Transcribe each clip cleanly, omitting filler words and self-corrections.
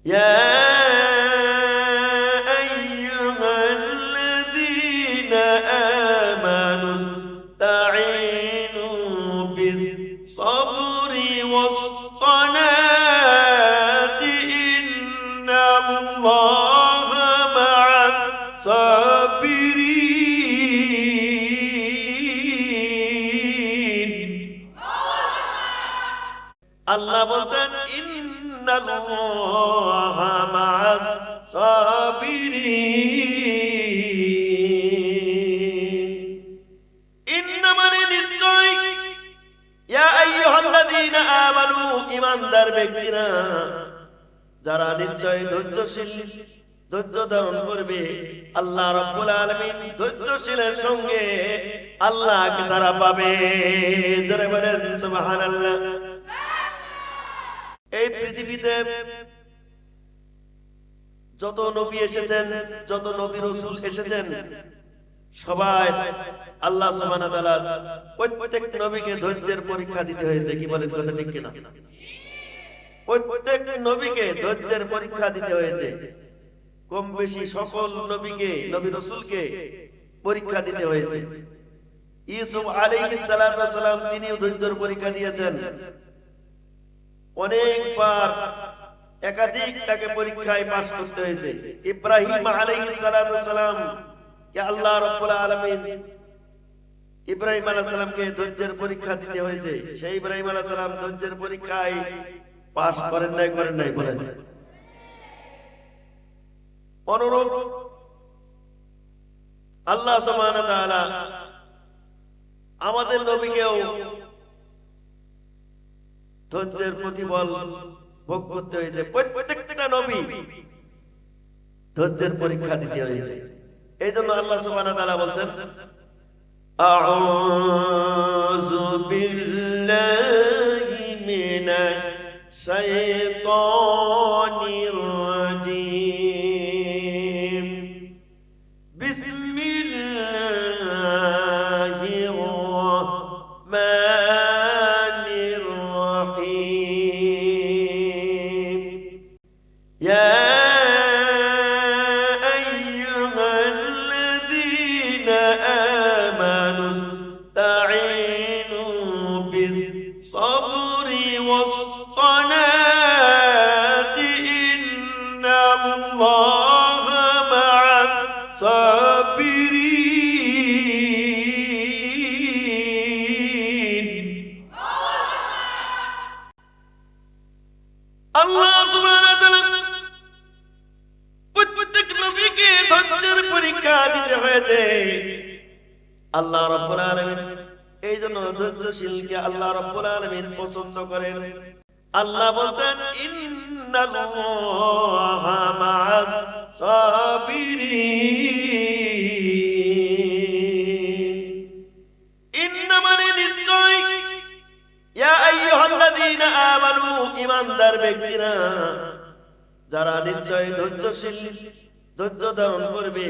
يا أيها الذين آمنوا استعينوا بالصبر والصلاة إن الله مع الصابرين আল্লাহ বলেন ইন্নাল্লাহা মা'আস সাবিরিন ইন্না মানে নিশ্চয় ইয়া আইয়ুহাল্লাযীনা আমানু ঈমানদার ব্যক্তিরা যারা নিশ্চয় ধৈর্যশীল ধৈর্য ধারণ করবে আল্লাহ রাব্বুল আলামিন ধৈর্যশীলের সঙ্গে আল্লাহকে তারা পাবে জোরে বলেন সুবহানাল্লাহ। এই পৃথিবীতে যত নবী এসেছেন যত নবী রাসূল এসেছেন সবাই আল্লাহ সুবহানাহু ওয়া তাআলা প্রত্যেক নবীকে ধৈর্যের পরীক্ষা দিতে হয়েছে কি বলেন কথা ঠিক কিনা প্রত্যেক নবীকে ধৈর্যের পরীক্ষা দিতে হয়েছে কম বেশি সকল নবীকে নবী রাসূলকে পরীক্ষা দিতে হয়েছে ইউসুফ আলাইহিস সালাতু ওয়াস সালাম তিনিও ধৈর্যের পরীক্ষা দিয়েছেন অনেকবার একাধিক তাকে পরীক্ষায় পাস করতে হয়েছে ইব্রাহিম আলাইহিস সালাতু ওয়াস সালাম কে আল্লাহ রাব্বুল আলামিন ইব্রাহিম আলাইহিস সালামকে ধৈর্যের পরীক্ষা দিতে হয়েছে সেই ইব্রাহিম আলাইহিস সালাম ধৈর্যের পরীক্ষায় পাস করেন নাই বলেন অনুরূপ আল্লাহ সুবহানাহু ওয়া তাআলা আমাদের নবীকেও ধৈর্যের প্রতিফল ভোগ করতে হয়েছে প্রত্যেকটা নবী ধৈর্যের পরীক্ষা দিতে হয়েছে এইজন্য আল্লাহ সুবহানাহু ওয়া তাআলা বলেন আউযু বিল্লাহি মিনাশ শাইতানির রাজীম বিসমিল্লাহির রাহমানির রাহিম ইয়া আইয়ুহাল্লাযীনা আমানু ইসতাঈনু বিস-সাবরি ওয়াস-সালাতি ইন্নাল্লাহা মা'আস সাবিরিন আল্লাহ সুবহানাহু ওয়া তাআলা প্রত্যেক নবীকে ধৈর্যের পরীক্ষা দিতে হয়েছে আল্লাহ রাব্বুল আলামিন এইজন্য ধৈর্যশীলকে আল্লাহ রাব্বুল আলামিন পছন্দ করেন আল্লাহ বলেন ইন্নাল্লাহা মা'আস সাবিরিন ইন্না মানে নিশ্চয় ইয়া আইয়ুহাল্লাযীনা আমানু ঈমানদার ব্যক্তিরা যারা নিশ্চয় ধৈর্যশীল ধৈর্য ধারণ করবে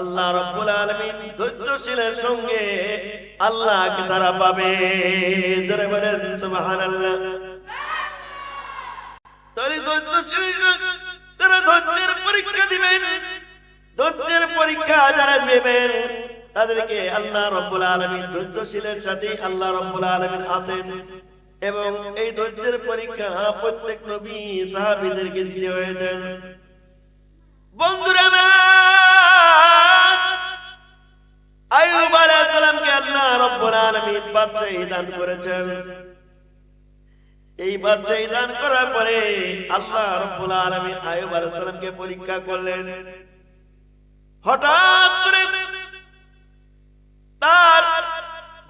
আল্লাহ রাব্বুল আলামিন ধৈর্যশীলের সঙ্গে আল্লাহকে তারা পাবে জোরে বলেন সুবহানাল্লাহ। তাহলে ধৈর্যশীল তারা ধৈর্যের পরীক্ষা দিবেন ধৈর্যের পরীক্ষা যারা দিবেন তাদেরকে আল্লাহ রাব্বুল আলামিন ধৈর্যশীলের সাথে আল্লাহ রাব্বুল আলামিন আছেন এবং এই ধৈর্যের পরীক্ষা প্রত্যেক নবী সাহাবীদেরকে দিতে হয়েছে বন্ধুরা আইয়ুব আলাইহিস সালামকে আল্লাহ রাব্বুল আলামিন বাদশাহী দান করেছেন এই বাদশাহী দান করার পরে আল্লাহ রাব্বুল আলামিন আইয়ুব আলাইহিস সালামকে পরীক্ষা করলেন হঠাৎ করে তার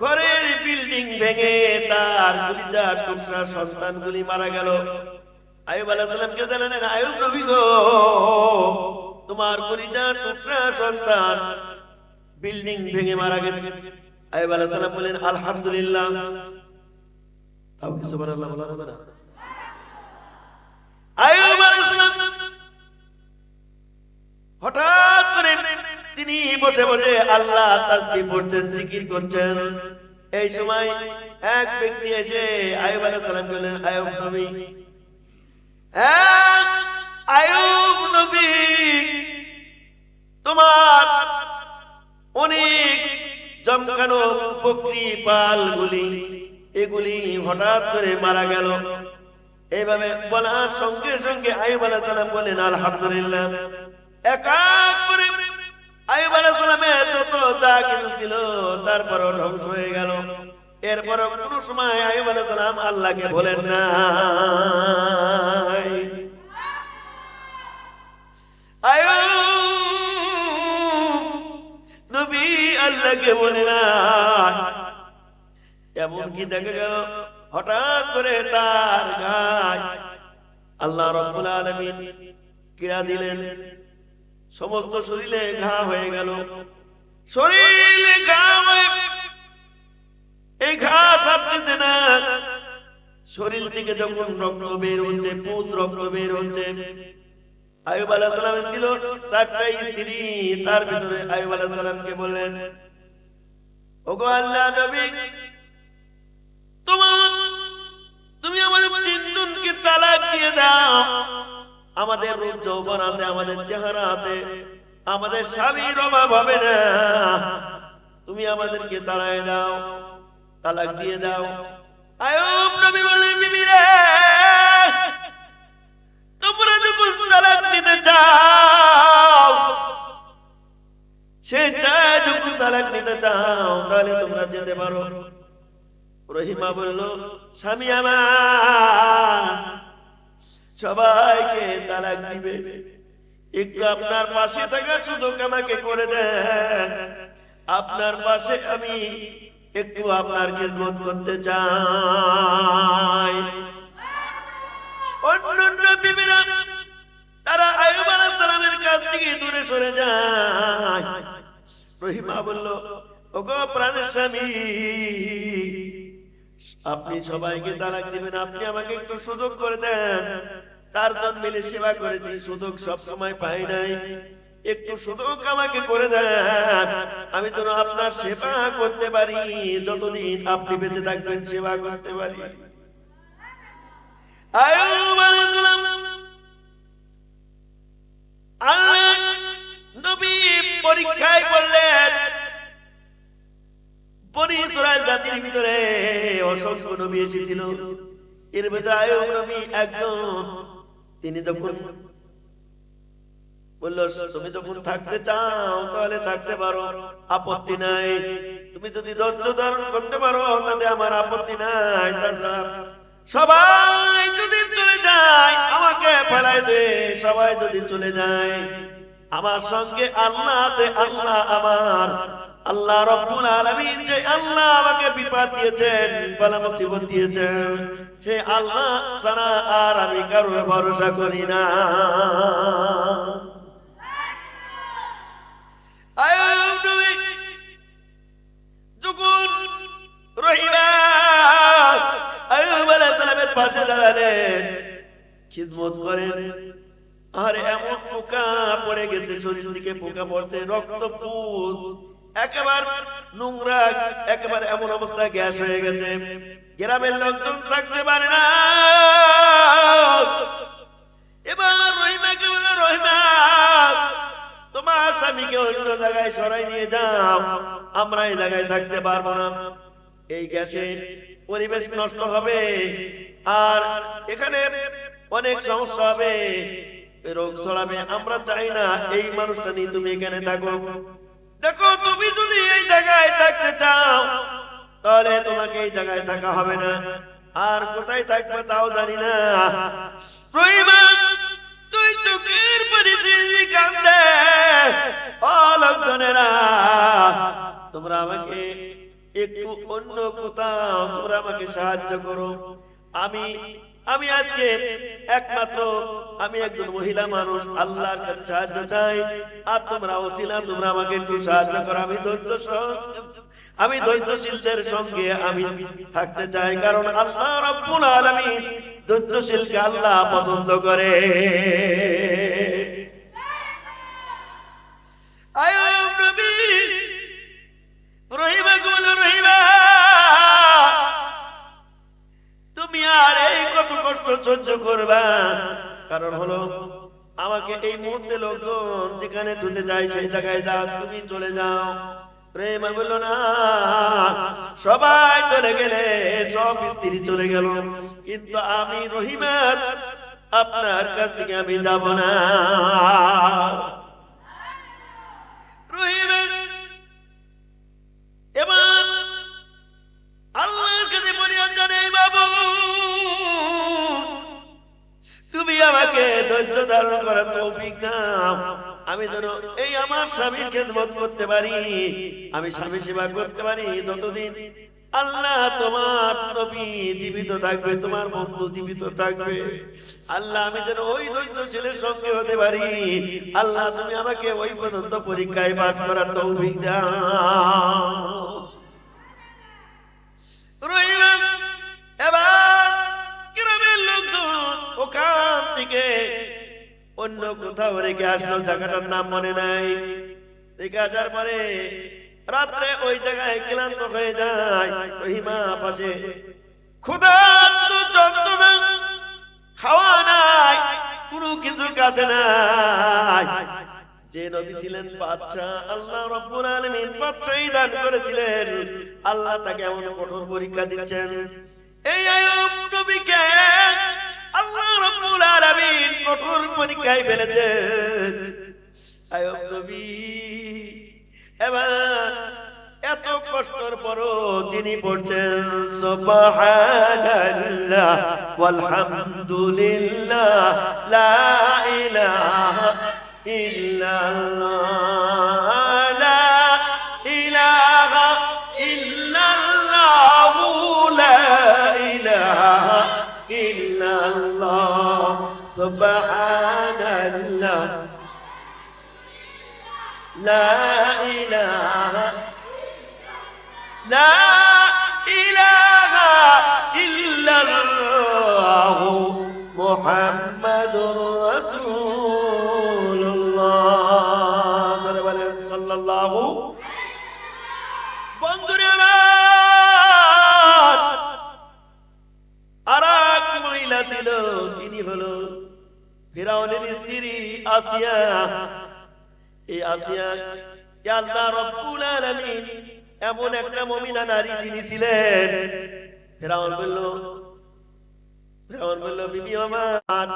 ঘরের বিল্ডিং ভেঙে তার কলিজার টুকরা সন্তানগুলি মারা গেল আইয়ুব আলাইহিস সালামকে জানালেন আইয়ুব নবী গো তোমার কলিজার টুকরা সন্তান বিল্ডিং ভেঙে মারা গেছে আইয়ুব আলাইহিস সালাম বলেন আলহামদুলিল্লাহ তাও কি সুবহানাল্লাহ বলা যাবে না আইয়ুব আলাইহিস সালাম হঠাৎ করে তিনি বসে বসে আল্লাহ তাসবিহ পড়ছেন জিকির করছেন এই সময় এক ব্যক্তি এসে আইয়ুব আলাইহিস সালাম বললেন আইয়ুব নবী বকরি পালগুলি এগুলি হঠাৎ করে মারা গেল। এইভাবে বলার সঙ্গে সঙ্গে আইয়ুব আলাইহিস সালাম বলেন আলহামদুলিল্লাহ। এক এক করে আইয়ুব আলাইহিস সালামের যত যা কিছু ছিল তারপরও ধ্বংস হয়ে গেল। এরপরও কোনো সময় আইয়ুব আলাইহিস সালাম আল্লাহকে বলেন না। নবী আল্লাহকে বলে না। এমন কি দেখা গেল হঠাৎ করে তার গায়ে আল্লাহ রাব্বুল আলামিন কিরা দিলেন, সমস্ত শরীরে ঘা হয়ে গেল। শরীরে ঘা হয়ে এই ঘা সারতেছে না। শরীর থেকে যখন রক্ত বের হচ্ছে, পুজ রক্ত বের হচ্ছে। আইয়ুব আলাইহিস সালাম ছিল 4টা স্ত্রী, তার ভিতরে আইয়ুব আলাইহিস সালামকে বললেন, ওগো আল্লাহর নবী, তুমি আমাদের 3 জনকে তালাক দিয়ে দাও। আমাদের রূপ যৌবন আছে, আমাদের চেহারা আছে, আমাদের স্বামীর অভাব হবে না। তুমি আমাদেরকে তাড়ায় দাও, তালাক দিয়ে দাও। আইয়ুব নবী বললেন, বিবি রে, তোমরা যখন তালাক দিতে চাও, সে চায় যখন তালাক নিতে চাও, তাহলে তোমরা যেতে পারো। রহিমা বলল, স্বামী আমার সবাইকে তালাক দিবে, একটু আপনার পাশে থাকার সুযোগ আমাকে করে দেন। আপনার পাশে আমি একটু আপনার খিদমত করতে চাই। অন্যান্য বিবিরা তারা আইয়ুব আলাইহিস সালামের কাছ থেকে দূরে সরে যায়। রহিমা বলল, ওগো প্রাণের স্বামী, আপনি সবাইকে তালাক দিবেন, আপনি আমাকে একটু সুযোগ করে দেন। 4 জন মিলে সেবা করেছি, সুযোগ সব সময় পাই নাই, একটু সুযোগ আমাকে করে দেন। আমি তো আপনার সেবা করতে পারি, যতদিন আপনি বেঁচে থাকবেন সেবা করতে পারি। আইয়ুব আলাইহিস সালাম আল্লাহ নবী পরীক্ষায় পড়লেন। বনি ইসরাইল জাতির ভিতরে অসংখ্য নবী এসেছিল, এর ভিতরে আইয়ুব নবী একজন। তিনি যখন বলল, তুমি যখন থাকতে চাও তাহলে থাকতে পারো, আপত্তি নাই। তুমি যদি ধৈর্য ধারণ করতে পারো তাতে আমার আপত্তি নাই। তাছাড়া সবাই যদি চলে যায় আমাকে ফেলাই দে, সবাই যদি চলে যায়, আমার সঙ্গে আল্লাহ আছে। আল্লাহ আমার আল্লাহ রাব্বুল আলামিন, যে আল্লাহ আমাকে বিপদ দিয়েছেন, বালা মুসিবত দিয়েছেন, সেই আল্লাহ ছাড়া আর আমি কারো ভরসা করি না। আইয়ুব নবী যখন রহিমা আইয়ুব আলাইহিস সালামের পাশে দাঁড়ালেন, খিদমত করেন, আর এমন পোকা পড়ে গেছে, শরীর থেকে পোকা পড়ছে, রক্ত পুত একেবারে নোংরা, একেবারে এমন অবস্থা গ্যাস হয়ে গেছে। গ্রামের লোকজন থাকতে পারে না। এবার রহিমাকে বলল, রহিমা, তোমার স্বামীকে অন্য জায়গায় সরাই নিয়ে যাও, আমরা এই জায়গায় থাকতে পারবো না। এই গ্যাসে পরিবেশ নষ্ট হবে, আর এখানে অনেক সমস্যা হবে, রোগ ছড়াবে। আমরা চাই না এই মানুষটা নিয়ে তুমি এখানে থাকো। দেখো, তুমি যদি এই জায়গায় থাকতে চাও তাহলে তোমাকে এই জায়গায় থাকা হবে না, আর কোথায় থাকবে তাও জানি না। রহিমা তুই চোখের পানি ছেড়ে কাঁদে, ও লোকজনেরা, তোমরা আমাকে একটু অন্য কোথাও, তোমরা আমাকে সাহায্য করো। আমি আজকে একমাত্র আমি একজন মহিলা মানুষ, আল্লাহর কাছে সাহায্য চাই, আর তোমরা ওসিলা, তোমরা আমাকে একটু সাহায্য করো। আমি ধৈর্যশীলদের সঙ্গে আমি থাকতে চাই, কারণ আল্লাহ রাব্বুল আলামিন ধৈর্যশীলকে আল্লাহ পছন্দ করে। আইয়ুব নবী রহিমা বলল, রহিমা, তুমি আর এই কত কষ্ট সহ্য করবা? কারণ হলো আমাকে এই মুহূর্তে লোকজন যেখানে ধুতে যায় সেই জায়গায় যাও, তুমি চলে যাও। রহিমা বলল না, সবাই চলে গেলে, সব স্ত্রী চলে গেল, কিন্তু আমি রহিমা আপনার কাছ থেকে আমি যাব না। রহিমা এবার আল্লাহর কাছে ফরিয়াদ জানাই, মাবুদ তুমি আমাকে ধৈর্য ধারণ করার তৌফিক দাও, আমি যেন এই আমার স্বামীর খেদমত করতে পারি, আমি স্বামী সেবা করতে পারি যতদিন আল্লাহ তোমার নবী জীবিত থাকবে, তোমার বন্ধু জীবিত থাকবে। আল্লাহ আমি যেন ওই দৈত্য ছেলের সঙ্গে হতে পারি। আল্লাহ তুমি আমাকে ওই পর্যন্ত পরীক্ষায় পাস করার তৌফিক দাও। রহিমা এবার গ্রামের লোকজন ওখান থেকে অন্য কোথাও রেখে আসলো, জায়গাটার নাম মনে নাই। রেখে আসার পরে রাত্রে ওই জায়গায় ক্লান্ত হয়ে যায়। রহিমা পাশে ক্ষুধার্ত যন্ত্রণা, খাওয়া নাই, কোনো কিছু কাছে নাই। যে নবী ছিলেন বাদশা, আল্লাহ রাব্বুল আলামিন বাদশাহী দান করেছিলেন, আল্লাহ তাকে এমন কঠোর পরীক্ষা দিচ্ছেন। এই আইয়ুব নবীকে আল্লাহ রাব্বুল আলামিন কঠোর পরীক্ষায় ফেলেছেন। আইয়ুব নবী এবার এত কষ্টের পরও তিনি পড়ছেন সুবহানাল্লাহ ওয়ালহামদুলিল্লাহ লা ইলাহা ইল্লাল্লাহ লা ইলাহা ইল্লাল্লাহ লা ইলাহা ইল্লাল্লাহ সুবহানাল্লাহ লা ইলাহা لا إله إلا الله محمد رسول الله صلى الله বন্ধুরা আরেক মহিলা ছিল, তিনি হলো ফিরাউনের স্ত্রী আসিয়া। এই আসিয়া আল্লাহ রাব্বুল আলামিন এমন একটা মুমিনা নারী তিনি ছিলেন। ফিরাউন বলল বিবি আমার,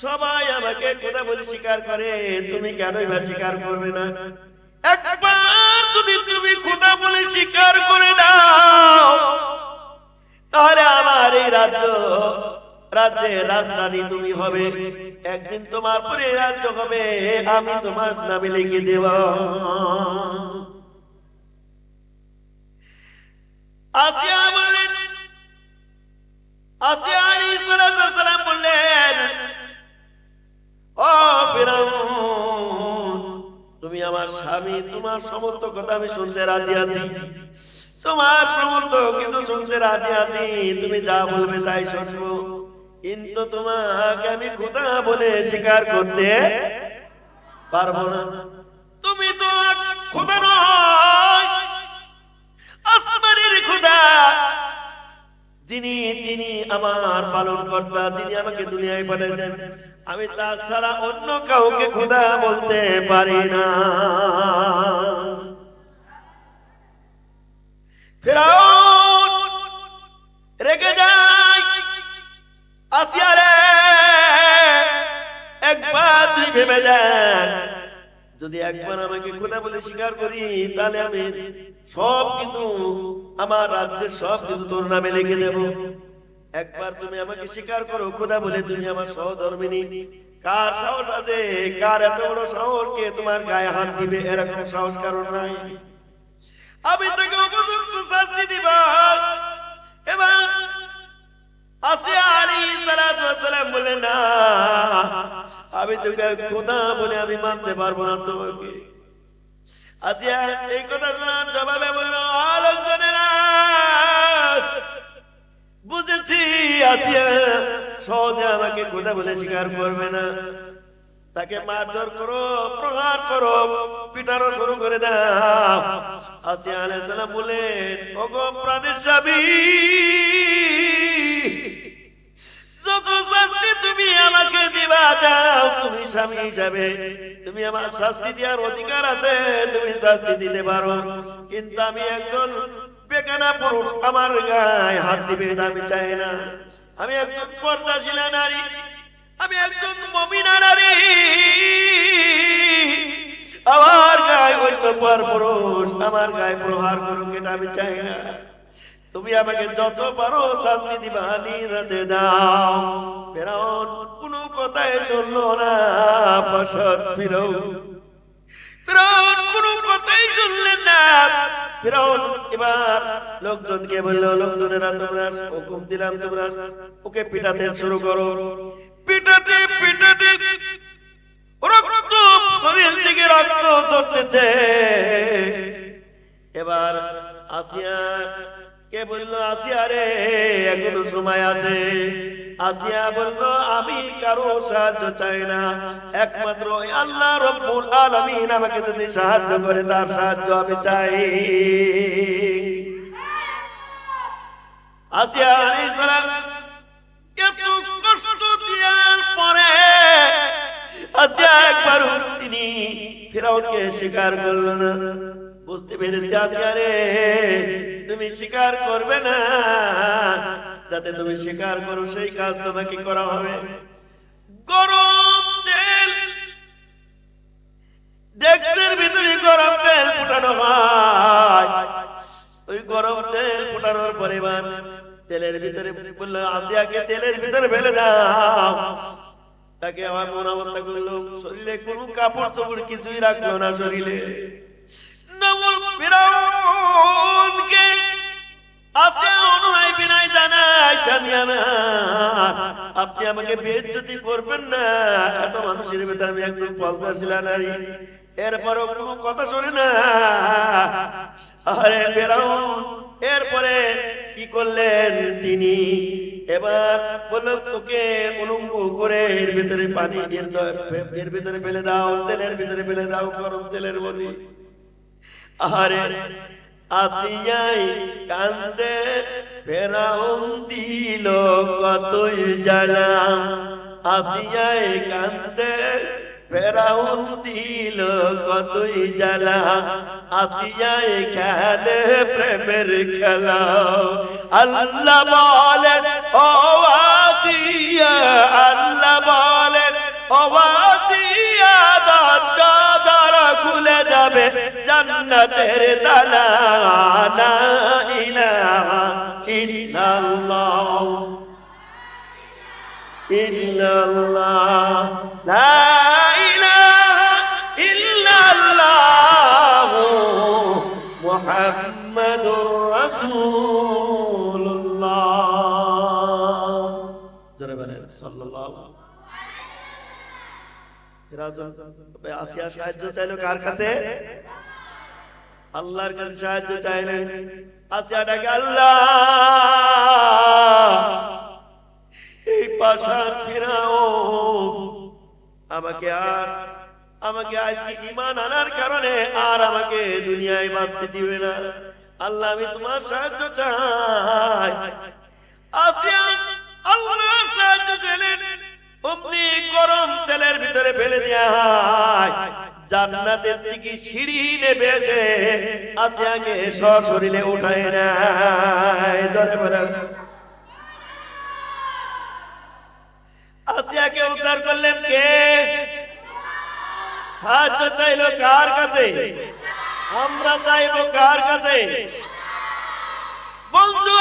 সবাই আমাকে খোদা বলে স্বীকার করে, তুমি কেন এবার স্বীকার করবে না? একবার যদি তুমি খোদা বলে স্বীকার করে দাও, তাহলে আমার এই রাজ্যের রাজধানী তুমি হবে, একদিন তোমার পরে রাজ্য হবে, আমি তোমার নামে লিখে দেব। আসিয়া বললেন, আসিয়া আলাইহিস সালাম বললেন, ও ফিরাউন, তুমি আমার স্বামী, তোমার সমস্ত কথা আমি শুনতে রাজি আছি, তোমার সমস্ত কিছু শুনতে রাজি আছি, তুমি যা বলবে তাই শুনবো, কিন্তু তোমাকে আমি খোদা বলে স্বীকার করতে পারবো না। তুমি তো খোদা নয়, আসমানের খোদা, তিনি আমার পালন কর্তা, যিনি আমাকে দুনিয়ায় পাঠিয়েছেন, আমি তাছাড়া অন্য কাউকে খোদা বলতে পারি না। ফিরাউন রেগে যায়, আসিয়া রে, একবার তুই ভেবে দেখ, যদি একবার আমাকে খোদা বলে স্বীকার করি, তাহলে আমি সব কিছু, আমার রাজ্যের সব কিছু তোর নামে লিখে দেব। একবার তুমি আমাকে স্বীকার করো খোদা বলে, তুমি আমার সহধর্মিনী। কার সাহস আছে, কার এত বড় সাহস, কে তোমার গায়ে হাত দিবে, এরকম সাহস কারণ নাই, আমি তাকে উপযুক্ত শাস্তি দিব। এবার আসিয়া আলাইহিস সালাম বললেন, না, আমি তোকে খোদা বলে আমি মানতে পারবো না তোমাকে। আসিয়া এই কথা শোনার জবাবে বলল, লোকজনেরা, বুঝেছি আসিয়া সহজে আমাকে খোদা বলে স্বীকার করবে না, তাকে মারধর করো, প্রহার করো, পিটানো শুরু করে দাও। আসিয়া আলাইহিস সালাম বলেন, ওগো প্রাণের স্বামী, যত শাস্তি তুমি আমাকে দিবা দাও, তুমি স্বামী হিসাবে তুমি আমার শাস্তি দেওয়ার অধিকার আছে, তুমি শাস্তি দিতে পারো, কিন্তু আমি একজন বেগানা পুরুষ আমার গায়ে হাত দিবে এটা আমি চাই না। আমি একজন পর্দাশীলা নারী, আমি একজন মুমিনা নারী, আমার গায়ে অন্য পর পুরুষ আমার গায়ে প্রহার করুক এটা আমি চাই না। তুমি আমাকে যত পারো শাস্তি দিবা, নিরাতে দাও। ফিরআউন কোনো কথাই শুনলো না, পাশাত ফিরআউন কোনো কথাই শুনলেন না। ফিরআউন এবার লোকজনকে বলল, লোকজনেরা তোমরা হুকুম দিলাম তোমরা ওকে পিটাতে শুরু করো। পিটাতে পিটাতে রক্ত শরীর থেকে রক্ত ঝরতেছে। এবার আসিয়া কে বলল, আসিয়া রে এখনো সময় আছে। আসিয়া বলল, আমি কারো সাহায্য চাই না, একমাত্র আল্লাহ রব্বুল আলামিন আমাকে যদি সাহায্য করে তার সাহায্য আমি চাই। আসিয়া আলাইহিস সালাম এত কষ্ট দেওয়ার পরে আসিয়া একবার তিনি ফিরআউনকে স্বীকার করল না। বুঝতে পেরেছি আসিয়া রে তুমি স্বীকার করবে না, যাতে তুমি স্বীকার করো সেই কাজ তোমাকে করা হবে। গরম তেল ডেক্সের ভিতরে গরম তেল ফুটানো হয়, ওই গরম তেল ফুটানোর পরে তেলের ভিতরে বললো আসিয়াকে তেলের ভিতরে ফেলে দাও। তাকে আমার মন অবস্থা করলো, শরীরে কোনো কাপড় চোপড় কিছুই রাখলো না শরীরে। ফিরআউনকে আসিয়া অনুনয় বিনয় জানায়, স্বামী আপনি আমাকে বেইজ্জতি করবেন না, এত মানুষের ভিতরে আমি একদম পর্দাশীলা নারী, এরপরও কোনো কথা শোনে না। আরে ফিরআউন এরপরে কি করলেন তিনি, এবার বলল তোকে উলঙ্গ করে এর ভিতরে পানি এর ভিতরে ফেলে দাও, তেলের ভিতরে ফেলে দাও, গরম তেলের মধ্যে। আরে আসিয়াই কান্দে ফিরআউন দিল কতই জ্বালা, আসিয়াই কান্দে ফিরআউন দিল কতই জ্বালা, আসিয়াই খেলে প্রেমের খেলা। আল্লাহ বলেন ও আসিয়া, আল্লাহ বলেন ও আসিয়া দরজা খুলে যাবে জান্নাতের তালা। লা ইলাহা ইল্লাল্লাহ ইল্লাল্লাহ, লা ইলাহা ইল্লাল্লাহ মুহাম্মাদুর রাসূলুল্লাহ। জোরে বলেন সাল্লাল্লাহু। আসিয়া সাহায্য চাইলো কার কাছে? আল্লাহর কাছে সাহায্য চাইলেন। আসিয়া ডাকে আল্লাহ, এই পাশান ফিরআউন আমাকে আজকে ঈমান আনার কারণে আর আমাকে দুনিয়ায় বাঁচতে দিবে না। আল্লাহ আমি তোমার সাহায্য চাই। আসিয়া আল্লাহর সাহায্য চাইলেন, অমনি গরম তেলের ভিতরে ফেলে দেয়া হয়। জান্নাতের দিকে সিঁড়ি নেবে এসে আসিয়াকে সশরীরে উঠায় নেয়। জোরে বলেন। আসিয়াকে উদ্ধার করলেন কে? সাহায্য চাইলো কার কাছে? আমরা চাইবো কার কাছে? বন্ধু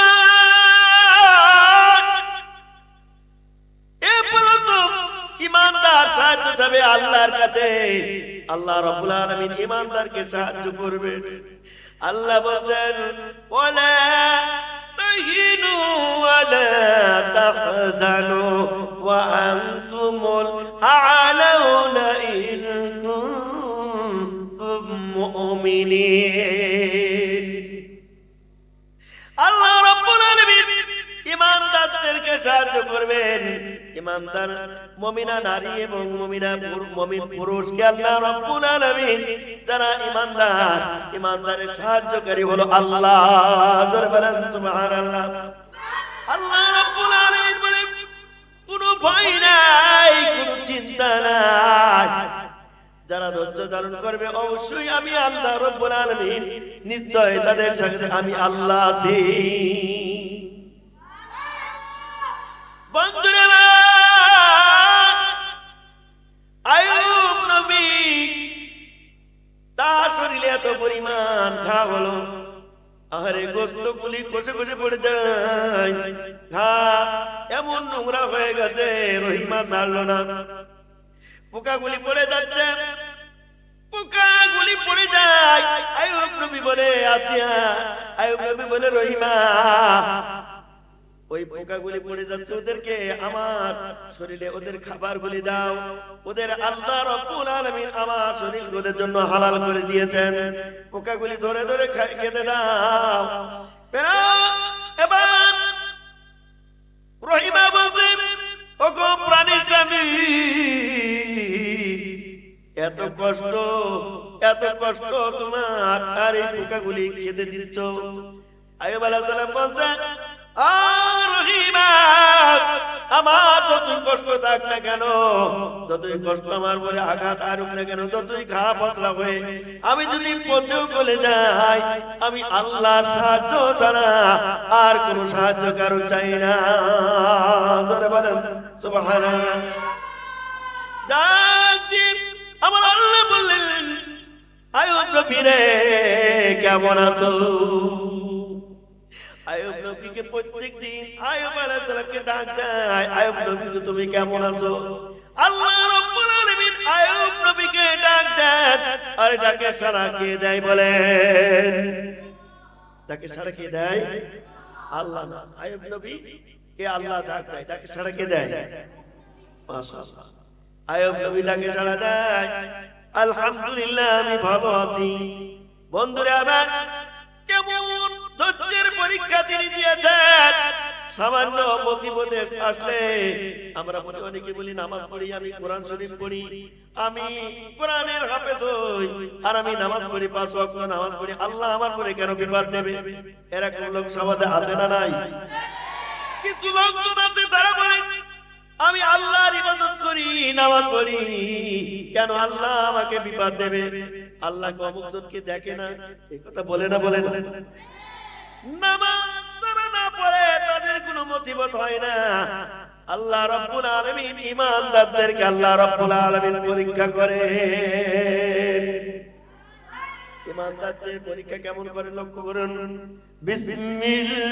ইমানদার সাহায্য চাবে আল্লাহর কাছে। আল্লাহ রাব্বুল আলামিন ইমানদারকে সাহায্য করবেন। আল্লাহ বলেন ওয়ালা তাহিনু ওয়ালা তাহজানু ওয়া আনতুমুল আ'লাউনা ইন কুনতুম মুমিনিন। আল্লাহ রাব্বুল আলামিন ইমানদারদেরকে সাহায্য করবেন। ইমানদার মুমিনা নারী এবং মুমিন পুরুষকে আল্লাহ রাব্বুল আলামিন যারা ইমানদারের সাহায্যকারী হলো আল্লাহ। জোরে বলেন সুবহানাল্লাহ। আল্লাহ রাব্বুল আলামিন বলেন ভয় নাই, কোনো চিন্তা নাই। যারা ধৈর্য ধারণ করবে অবশ্যই আমি আল্লাহ রাব্বুল আলামিন নিশ্চয় তাদের সাথে আমি আল্লাহ আছি। বন্ধুরা, আইয়ুব নবী তার শরীরে এত পরিমাণ ঘা হলো, আরে গোস্ত গুলি খসে খসে পড়ে যায়, ঘা এমন নোংরা হয়ে গেছে রহিমা ছাড়লো না। পোকাগুলি পড়ে যাচ্ছে, পোকাগুলি পড়ে যায়। আইয়ুব নবী বলে আসিয়া, আইয়ুব নবী বলে রহিমা, ওই পোকাগুলি পড়ে যাচ্ছে, ওদেরকে আমার শরীরে ওদের খাবারগুলি দাও। ওদের আল্লাহ রাব্বুল আলামিন আমার শরীর ওদের জন্য হালাল করে দিয়েছেন, পোকাগুলি ধরে ধরে খেতে দাও। এবার রহিমা বলছেন, ওগো প্রাণীর স্বামী, এত কষ্ট তোমার, আর এই পোকাগুলি খেতে দিচ্ছ। আইয়ুব আলাইহিস সালাম বলছেন, রহিমা, আমার যতই কষ্ট থাক না কেন, যতই কষ্ট আমার বলে আঘাত আসুক না কেন, যতই ঘা পচলা হয়ে আমি যদি পচেও চলে যাই, আমি আল্লাহর সাহায্য ছাড়া আর কোন সাহায্য কারো চাই না। জোরে বলেন সুবহানাল্লাহ। আমার আল্লাহ বললেন, আইয়ুব নবী রে কেমন আছো? আইয়ুব নবীকে প্রত্যেকদিন আইয়ুব আলাইহিস সালামকে ডাক দেয়, আইয়ুব নবী তুমি কেমন আছো? আল্লাহ রাব্বুল আলামিন আইয়ুব নবীকে ডাক দেন, আর ডাকে সাড়া কে দেয় বলেন? ডাকে সাড়া কে দেয়? আল্লাহ না, আইয়ুব নবী কে আল্লাহ ডাক দেয়, ডাকে সাড়া কে দেয়? মাশাআল্লাহ, আইয়ুব নবী ডাকে সাড়া দেয়, আলহামদুলিল্লাহ আমি ভালো আছি। বন্ধুরা আমার, কেমন ধৈর্যের পরীক্ষা তিনি দিয়েছেন। সামান্য মুসিবতে আসলে আমরা অনেকে বলি নামাজ পড়ি, আমি কোরআন শরীফ পড়ি, আমি কোরআনের হাফেজ হই, আর আমি নামাজ পড়ি, 5 ওয়াক্ত নামাজ পড়ি, আল্লাহ আমার পরে কেন বিপদ দেবে? এরকম লোক সমাজে আছে না নাই? কিছু লোকজন আছে তারা বলে আমি আল্লাহর ইবাদত করি, নামাজ পড়ি, কেন আল্লাহ আমাকে বিপদ দেবে? আল্লাহ অমুকজনকে দেখে না, এই কথা বলে না? বলে না? নামাজ যারা না পড়ে তাদের কোনো মুসিবত হয় না। আল্লাহ রাব্বুল আলামিন ঈমানদারদেরকে আল্লাহ রাব্বুল আলামিন পরীক্ষা করে। ঈমানদারদের পরীক্ষা কেমন করে লক্ষ্য করুন। বিসমিল্লাহির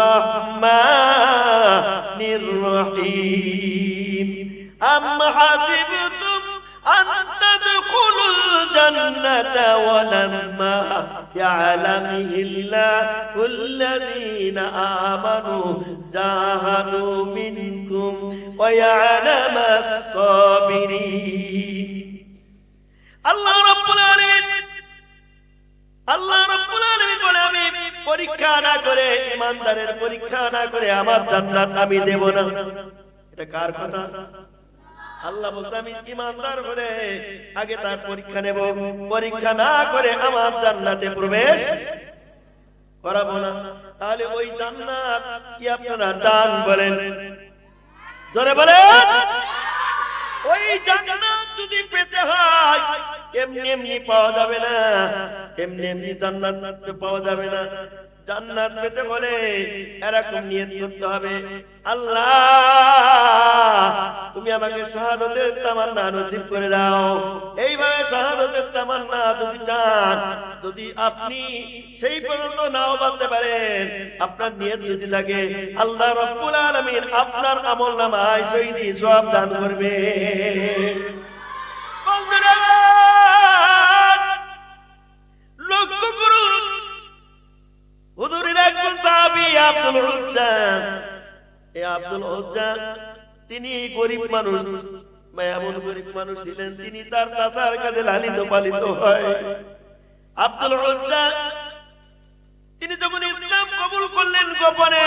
রাহমানির রহিম। আম হাসিবতুম আন তাদখুলুল জান্নাতা ওয়া লাম্মা ইয়ালামিহিল্লাহুল্লাযীনা আমানু জাহাদু মিনকুম ওয়া ইয়ালামাস সাবিরিন। আল্লাহ রাব্বুল আলামিন বলে আমি পরীক্ষা না করে, ঈমানদারের পরীক্ষা না করে আমার জান্নাত আমি দেব না। এটা কার কথা? আল্লাহ বলতে আমি ঈমানদার হলে আগে তার পরীক্ষা নেব, পরীক্ষা না করে আমার জান্নাতে প্রবেশ করাবো না। তাহলে ওই জান্নাত কি আপনারা চান? বলেন, জোরে বলেন। ওই জান্নাত যদি পেতে হয় এমনি এমনি পাওয়া যাবে না, এমনি এমনি জান্নাত পাওয়া যাবে না। জান্নাত পেতে হলে এরকম নিয়ত করতে হবে, আল্লাহ তুমি আমাকে শাহাদাতের তামান্না নসিব করে দাও। এইভাবে শাহাদাতের তামান্না যদি চান, যদি আপনি সেই পর্যন্ত নাও বাঁধতে পারেন, আপনার নিয়ত যদি থাকে, আল্লাহ রাব্বুল আলামিন আপনার আমলনামায় শহীদি সওয়াব দান করবে। বন্ধুরা লক্ষ্য করুন, হুজুরের একজন সাহাবী আব্দুল উজ্জা, এই আব্দুল উজ্জা তিনি গরিব মানুষ, এমন গরিব মানুষ ছিলেন, তিনি তার চাচার কাছে লালিত পালিত হয়। আব্দুল উজ্জা তিনি যখন ইসলাম কবুল করলেন গোপনে,